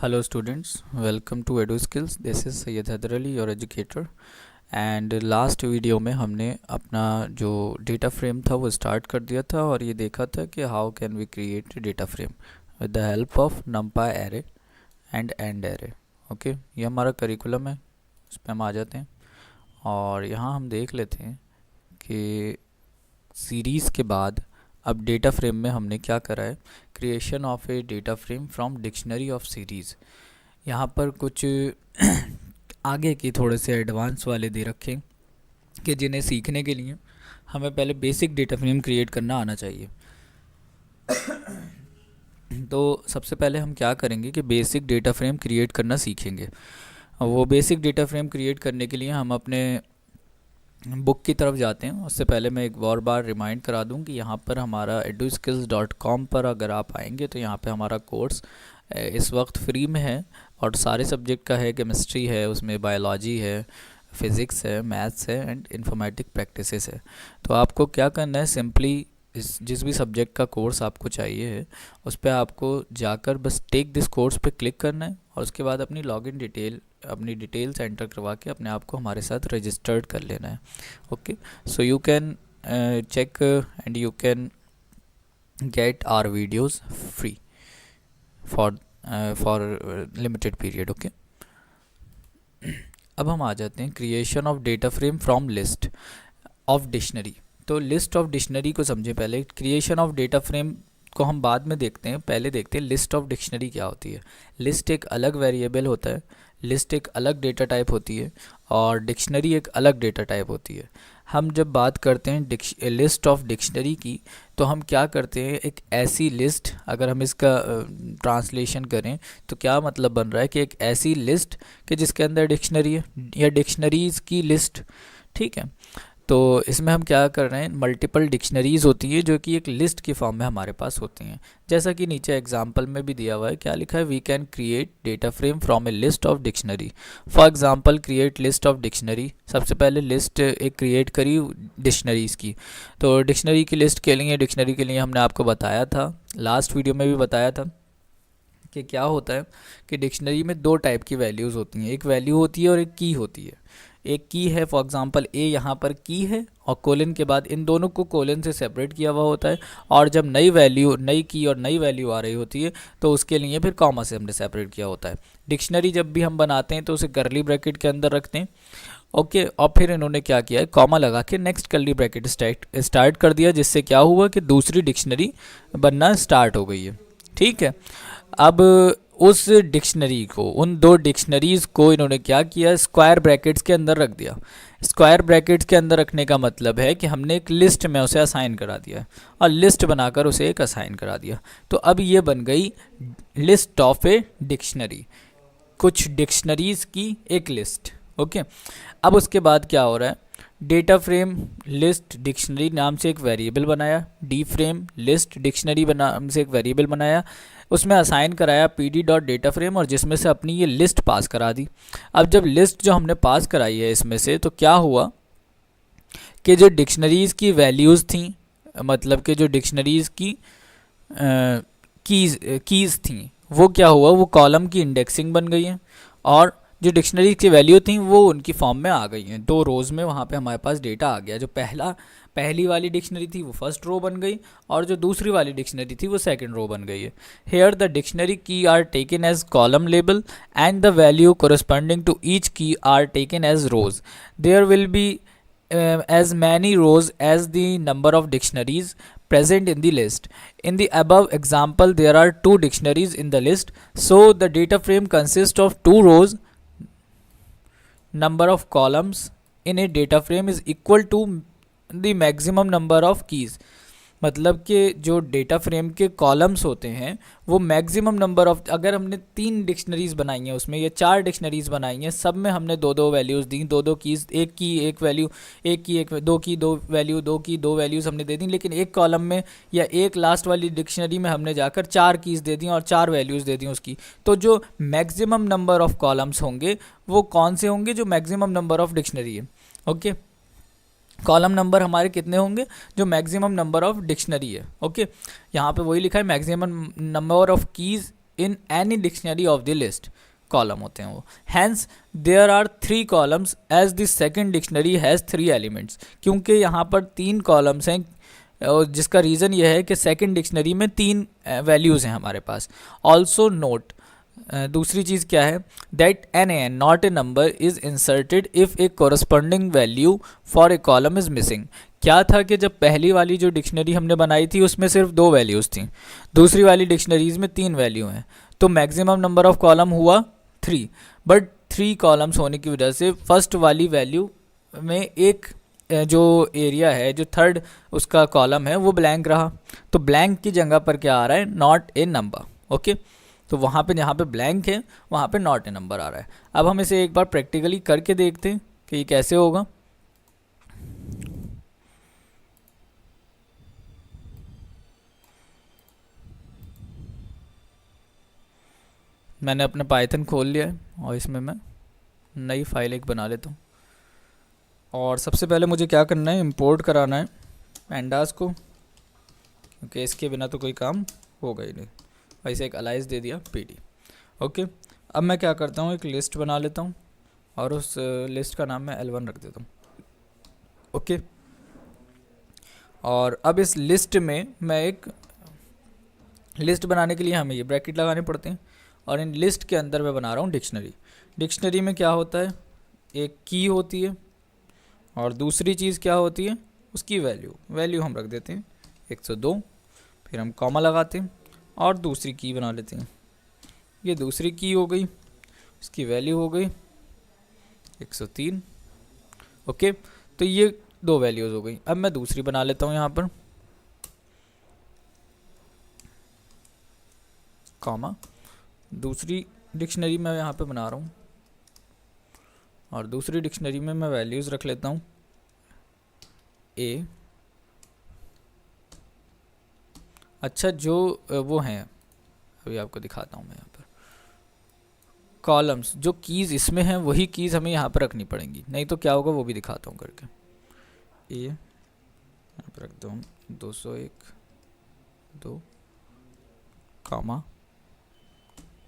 Hello students, welcome to Edu Skills. This is Syed Haider Ali, your educator. And last video में हमने अपना जो data frame था वो स्टार्ट कर दिया था और ये देखा था कि how can we create data frame with the help of numpy array and and array. Okay, ये हमारा करिकुलम है, इस पर हम आ जाते हैं और यहाँ हम देख लेते हैं कि सीरीज़ के बाद अब डेटा फ्रेम में हमने क्या करा है, creation of A data frame from dictionary of series. यहाँ पर कुछ आगे की थोड़े से एडवांस वाले दे रखे कि जिन्हें सीखने के लिए हमें पहले बेसिक डेटा फ्रेम क्रिएट करना आना चाहिए. तो सबसे पहले हम क्या करेंगे कि बेसिक डेटा फ्रेम क्रिएट करना सीखेंगे. वो बेसिक डेटा फ्रेम क्रिएट करने के लिए हम अपने बुक की तरफ जाते हैं. उससे पहले मैं एक और बार रिमाइंड करा दूं कि यहाँ पर हमारा eduskills.com पर अगर आप आएंगे तो यहाँ पे हमारा कोर्स इस वक्त फ्री में है और सारे सब्जेक्ट का है. केमिस्ट्री है, उसमें बायोलॉजी है, फिज़िक्स है, मैथ्स है एंड इन्फॉर्मेटिक प्रैक्टिसेस है. तो आपको क्या करना है, सिंपली जिस भी सब्जेक्ट का कोर्स आपको चाहिए है उस पर आपको जाकर बस टेक दिस कोर्स पे क्लिक करना है और उसके बाद अपनी डिटेल्स एंटर करवा के अपने आप को हमारे साथ रजिस्टर्ड कर लेना है. Okay, so you can check and you can get our videos free for limited period. Okay, अब हम आ जाते हैं creation of data frame from list of dictionary. तो लिस्ट ऑफ डिक्शनरी को समझें पहले. क्रिएशन ऑफ डेटा फ्रेम को हम बाद में देखते हैं, पहले देखते हैं लिस्ट ऑफ डिक्शनरी क्या होती है. लिस्ट एक अलग वेरिएबल होता है, लिस्ट एक अलग डेटा टाइप होती है और डिक्शनरी एक अलग डेटा टाइप होती है. हम जब बात करते हैं लिस्ट ऑफ डिक्शनरी की तो हम क्या करते हैं, एक ऐसी लिस्ट, अगर हम इसका ट्रांसलेशन करें तो क्या मतलब बन रहा है कि एक ऐसी लिस्ट कि जिसके अंदर डिक्शनरी है या डिक्शनरीज़ की लिस्ट. ठीक है, तो इसमें हम क्या कर रहे हैं, मल्टीपल डिक्शनरीज़ होती हैं जो कि एक लिस्ट की फॉर्म में हमारे पास होती हैं. जैसा कि नीचे एग्जांपल में भी दिया हुआ है, क्या लिखा है, we can create data frame from a list of dictionary. For example create list of dictionary. सबसे पहले लिस्ट एक क्रिएट करी डिक्शनरीज़ की. तो डिक्शनरी की लिस्ट के लिए, डिक्शनरी के लिए हमने आपको बताया था, लास्ट वीडियो में भी बताया था कि क्या होता है कि डिक्शनरी में दो टाइप की वैल्यूज़ होती हैं. एक वैल्यू होती है और एक की होती है. एक की है, फॉर एग्जांपल ए यहाँ पर की है और कोलन के बाद इन दोनों को कोलन से सेपरेट किया हुआ होता है. और जब नई की और नई वैल्यू आ रही होती है तो उसके लिए फिर कॉमा से हमने सेपरेट किया होता है. डिक्शनरी जब भी हम बनाते हैं तो उसे कर्ली ब्रैकेट के अंदर रखते हैं. ओके, और फिर इन्होंने क्या किया है, कॉमा लगा के नेक्स्ट कर्ली ब्रैकेट स्टार्ट कर दिया, जिससे क्या हुआ कि दूसरी डिक्शनरी बनना स्टार्ट हो गई है. ठीक है, अब उस डिक्शनरी को, उन दो डिक्शनरीज़ को इन्होंने क्या किया, स्क्वायर ब्रैकेट्स के अंदर रख दिया. स्क्वायर ब्रैकेट्स के अंदर रखने का मतलब है कि हमने एक लिस्ट में उसे असाइन करा दिया और लिस्ट बनाकर उसे एक असाइन करा दिया. तो अब ये बन गई लिस्ट ऑफ ए डिक्शनरी, कुछ डिक्शनरीज़ की एक लिस्ट. ओके, अब उसके बाद क्या हो रहा है, डेटा फ्रेम लिस्ट डिक्शनरी नाम से एक वेरिएबल बनाया, डी फ्रेम लिस्ट डिक्शनरी नाम से एक वेरिएबल बनाया, उसमें असाइन कराया पी डॉट डेटा फ्रेम और जिसमें से अपनी ये लिस्ट पास करा दी. अब जब लिस्ट जो हमने पास कराई है इसमें से, तो क्या हुआ कि जो डिक्शनरीज़ की वैल्यूज़ थी, मतलब कि जो डिक्शनरीज़ की कीज़ थी, वो क्या हुआ, वो कॉलम की इंडेक्सिंग बन गई है और जो डिक्शनरी की वैल्यू थी वो उनकी फॉर्म में आ गई हैं. दो रोज़ में वहाँ पे हमारे पास डेटा आ गया. जो पहली वाली डिक्शनरी थी वो फर्स्ट रो बन गई और जो दूसरी वाली डिक्शनरी थी वो सेकंड रो बन गई है. Here the dictionary key are taken as column label and the value corresponding to each key are taken as rows. There will be as many rows as the number of dictionaries present in the list. In the above example, there are two dictionaries in the list, so the data frame consists of two rows. Number of columns in a data frame is equal to the maximum number of keys. मतलब कि जो data frame के columns होते हैं वो maximum number of, अगर हमने 3 dictionaries बनाई हैं उसमें या 4 डिक्शनरीज़ बनाई हैं, सब में हमने दो वैल्यूज़ दी, दो कीज़, एक की एक वैल्यू, एक की एक, दो की दो वैल्यू, दो की दो वैल्यूज़ हमने दे दी. लेकिन एक कॉलम में या एक लास्ट वाली डिक्शनरी में हमने जाकर 4 कीज़ दे दी और 4 वैल्यूज़ दे दी उसकी. तो जो मैक्सिमम नंबर ऑफ़ कॉलम्स होंगे वो कौन से होंगे, जो मैक्सिमम नंबर ऑफ़ डिक्शनरी है. ओके, कॉलम नंबर हमारे कितने होंगे, जो मैक्सिमम नंबर ऑफ डिक्शनरी है. ओके, यहाँ पे वही लिखा है, maximum number of keys in any dictionary of the list, column होते हैं वो। Hence there are 3 columns as the second dictionary has 3 elements, क्योंकि यहाँ पर 3 कॉलम्स हैं, और जिसका रीज़न ये है कि सेकंड डिक्शनरी में 3 वैल्यूज़ हैं हमारे पास। ऑल्सो नोट, दूसरी चीज़ क्या है, that N A not a number is inserted if a corresponding value for a column is missing. क्या था कि जब पहली वाली जो डिक्शनरी हमने बनाई थी उसमें सिर्फ 2 वैल्यूज़ थी, दूसरी वाली डिक्शनरीज़ में 3 वैल्यू हैं, तो मैक्सिमम नंबर ऑफ कॉलम हुआ 3, बट 3 कॉलम्स होने की वजह से फर्स्ट वाली वैल्यू में एक जो एरिया है, जो थर्ड उसका कॉलम है वो ब्लैंक रहा, तो ब्लैंक की जगह पर क्या आ रहा है, नॉट ए नंबर। ओके, तो वहाँ पे जहाँ पे ब्लैंक है वहाँ पे नॉट ए नंबर आ रहा है। अब हम इसे एक बार प्रैक्टिकली करके देखते हैं कि ये कैसे होगा। मैंने अपना पाइथन खोल लिया है और इसमें मैं नई फाइल एक बना लेता हूँ। और सबसे पहले मुझे क्या करना है, इंपोर्ट कराना है पैंडास को, क्योंकि इसके बिना तो कोई काम होगा ही नहीं। वैसे एक अलाइज दे दिया पीडी। ओके, अब मैं क्या करता हूँ, एक लिस्ट बना लेता हूँ और उस लिस्ट का नाम मैं L1 रख देता हूँ। ओके, और अब इस लिस्ट में मैं एक लिस्ट बनाने के लिए हमें ये ब्रैकेट लगाने पड़ते हैं, और इन लिस्ट के अंदर मैं बना रहा हूँ डिक्शनरी। डिक्शनरी में क्या होता है, एक की होती है और दूसरी चीज़ क्या होती है, उसकी वैल्यू हम रख देते हैं 102, फिर हम कॉमा लगाते हैं और दूसरी की बना लेते हैं। ये दूसरी की हो गई, इसकी वैल्यू हो गई 103। ओके, तो ये 2 वैल्यूज़ हो गई। अब मैं दूसरी बना लेता हूँ यहाँ पर, कॉमा, दूसरी डिक्शनरी मैं यहाँ पे बना रहा हूँ और दूसरी डिक्शनरी में मैं वैल्यूज़ रख लेता हूँ ए। अच्छा, जो वो हैं अभी आपको दिखाता हूँ मैं यहाँ पर कॉलम्स, जो कीज़ इसमें हैं वही कीज़ हमें यहाँ पर रखनी पड़ेंगी, नहीं तो क्या होगा वो भी दिखाता हूँ करके। ए यहाँ पर रख दो हम 201 2, कामा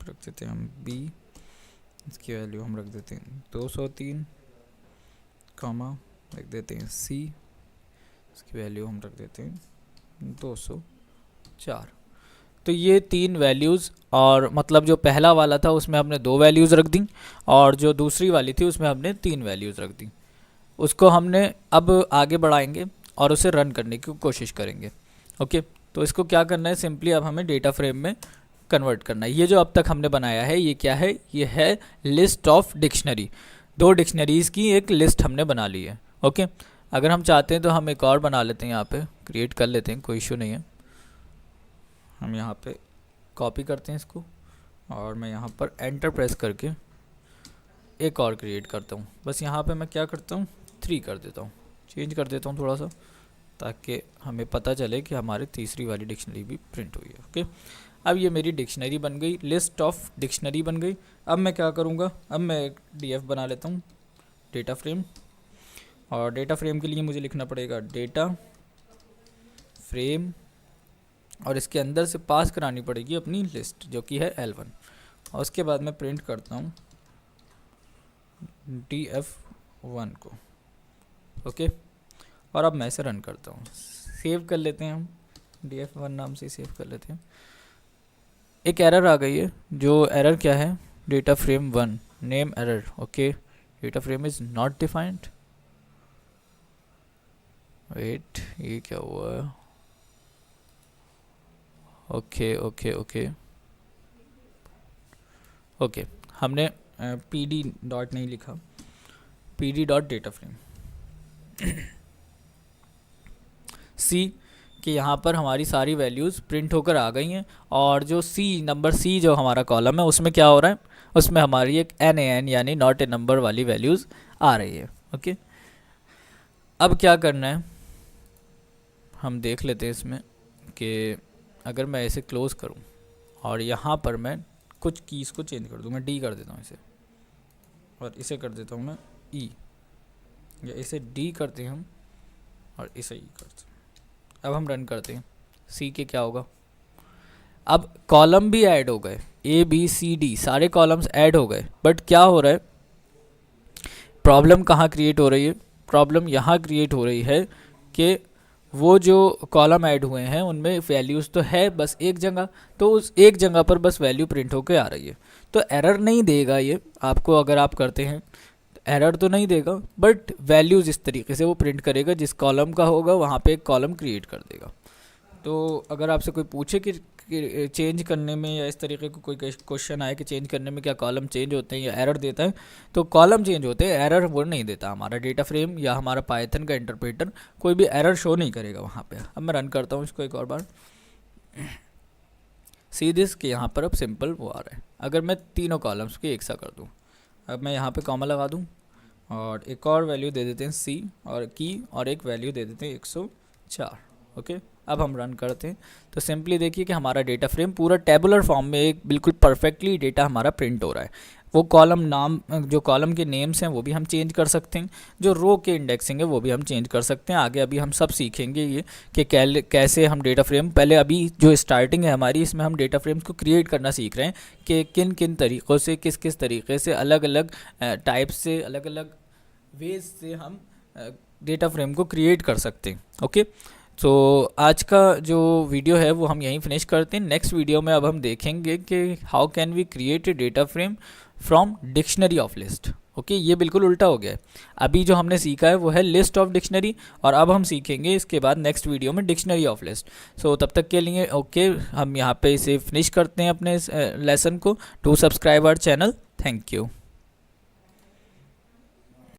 रख देते हैं हम बी, इसकी वैल्यू हम रख देते हैं 203, कामा रख देते हैं सी, इसकी वैल्यू हम रख देते हैं 204। तो ये 3 वैल्यूज़, और मतलब जो पहला वाला था उसमें हमने 2 वैल्यूज़ रख दी और जो दूसरी वाली थी उसमें हमने 3 वैल्यूज़ रख दी। उसको हमने अब आगे बढ़ाएंगे और उसे रन करने की कोशिश करेंगे। ओके, तो इसको क्या करना है, सिंपली अब हमें डेटा फ्रेम में कन्वर्ट करना है। ये जो अब तक हमने बनाया है ये क्या है, ये है लिस्ट ऑफ डिक्शनरी। 2 डिक्शनरीज़ की एक लिस्ट हमने बना ली है। ओके, अगर हम चाहते हैं तो हम एक और बना लेते हैं, यहाँ पे क्रिएट कर लेते हैं, कोई इशू नहीं है। हम यहाँ पे कॉपी करते हैं इसको और मैं यहाँ पर एंटर प्रेस करके एक और क्रिएट करता हूँ। बस यहाँ पे मैं क्या करता हूँ, 3 कर देता हूँ, चेंज कर देता हूँ थोड़ा सा, ताकि हमें पता चले कि हमारी तीसरी वाली डिक्शनरी भी प्रिंट हुई है। ओके, अब ये मेरी डिक्शनरी बन गई, लिस्ट ऑफ डिक्शनरी बन गई। अब मैं क्या करूँगा, अब मैं एक DF बना लेता हूँ, डेटा फ्रेम, और डेटा फ्रेम के लिए मुझे लिखना पड़ेगा डेटा फ्रेम, और इसके अंदर से पास करानी पड़ेगी अपनी लिस्ट जो कि है L1, और उसके बाद मैं प्रिंट करता हूँ DF1 को। ओके, और अब मैं इसे रन करता हूँ, सेव कर लेते हैं, हम DF1 नाम से सेव कर लेते हैं। एक एरर आ गई है, जो एरर क्या है, data frame 1 name error. Okay, data frame is not defined. Wait, ये क्या हुआ है, ओके ओके ओके ओके, हमने PD डॉट नहीं लिखा, PD dot data frame see कि यहाँ पर हमारी सारी वैल्यूज़ प्रिंट होकर आ गई हैं, और जो नंबर C जो हमारा कॉलम है उसमें क्या हो रहा है, उसमें हमारी एक NaN यानी नॉट ए नंबर वाली वैल्यूज़ आ रही है। ओके, अब क्या करना है, हम देख लेते हैं इसमें कि अगर मैं इसे क्लोज़ करूं और यहाँ पर मैं कुछ कीज़ को चेंज कर दूं, मैं D कर देता हूँ इसे, और इसे कर देता हूँ मैं E, या इसे D करते हैं हम और इसे E करते हैं। अब हम रन करते हैं, C के क्या होगा, अब कॉलम भी ऐड हो गए, ए बी सी डी सारे कॉलम्स ऐड हो गए, बट क्या हो रहा है, प्रॉब्लम कहाँ क्रिएट हो रही है, प्रॉब्लम यहाँ क्रिएट हो रही है कि वो जो कॉलम ऐड हुए हैं उनमें वैल्यूज़ तो है बस एक जगह, तो उस एक जगह पर बस वैल्यू प्रिंट होकर आ रही है। तो एरर नहीं देगा ये आपको, अगर आप करते हैं एरर तो नहीं देगा, बट वैल्यूज़ इस तरीके से वो प्रिंट करेगा, जिस कॉलम का होगा वहाँ पे एक कॉलम क्रिएट कर देगा। तो अगर आपसे कोई पूछे कि चेंज करने में या इस तरीके को कोई क्वेश्चन आए कि चेंज करने में क्या कॉलम चेंज होते हैं या एरर देता है, तो कॉलम चेंज होते हैं, एरर वो नहीं देता। हमारा डेटा फ्रेम या हमारा पाइथन का इंटरप्रेटर कोई भी एरर शो नहीं करेगा वहाँ पे। अब मैं रन करता हूँ इसको एक और बार, सी दिस कि यहाँ पर अब सिंपल वो आ रहा है। अगर मैं तीनों कॉलम्स की एक सा कर दूँ, अब मैं यहाँ पे कॉमा लगा दूँ और एक और वैल्यू दे देते हैं सी और की, और एक वैल्यू दे देते हैं 104। ओके, अब हम रन करते हैं तो सिंपली देखिए कि हमारा डेटा फ्रेम पूरा टेबुलर फॉर्म में एक बिल्कुल परफेक्टली डेटा हमारा प्रिंट हो रहा है। वो कॉलम नाम, जो कॉलम के नेम्स हैं वो भी हम चेंज कर सकते हैं, जो रो के इंडेक्सिंग है वो भी हम चेंज कर सकते हैं। आगे अभी हम सब सीखेंगे ये कि कैसे हम डेटा फ्रेम, पहले अभी जो स्टार्टिंग है हमारी, इसमें हम डेटा फ्रेम्स को क्रिएट करना सीख रहे हैं कि किन किन तरीक़ों से, किस किस तरीके से, अलग अलग टाइप से, अलग अलग वेज से हम डेटा फ्रेम को क्रिएट कर सकते हैं। ओके, तो आज का जो वीडियो है वो हम यहीं फिनिश करते हैं। नेक्स्ट वीडियो में अब हम देखेंगे कि how can we create a data frame from dictionary of list. Okay, ये बिल्कुल उल्टा हो गया है। अभी जो हमने सीखा है वो है लिस्ट ऑफ डिक्शनरी, और अब हम सीखेंगे इसके बाद नेक्स्ट वीडियो में डिक्शनरी ऑफ लिस्ट। सो तब तक के लिए ओके, हम यहाँ पे इसे फिनिश करते हैं अपने लेसन को। To subscribe our channel. Thank you.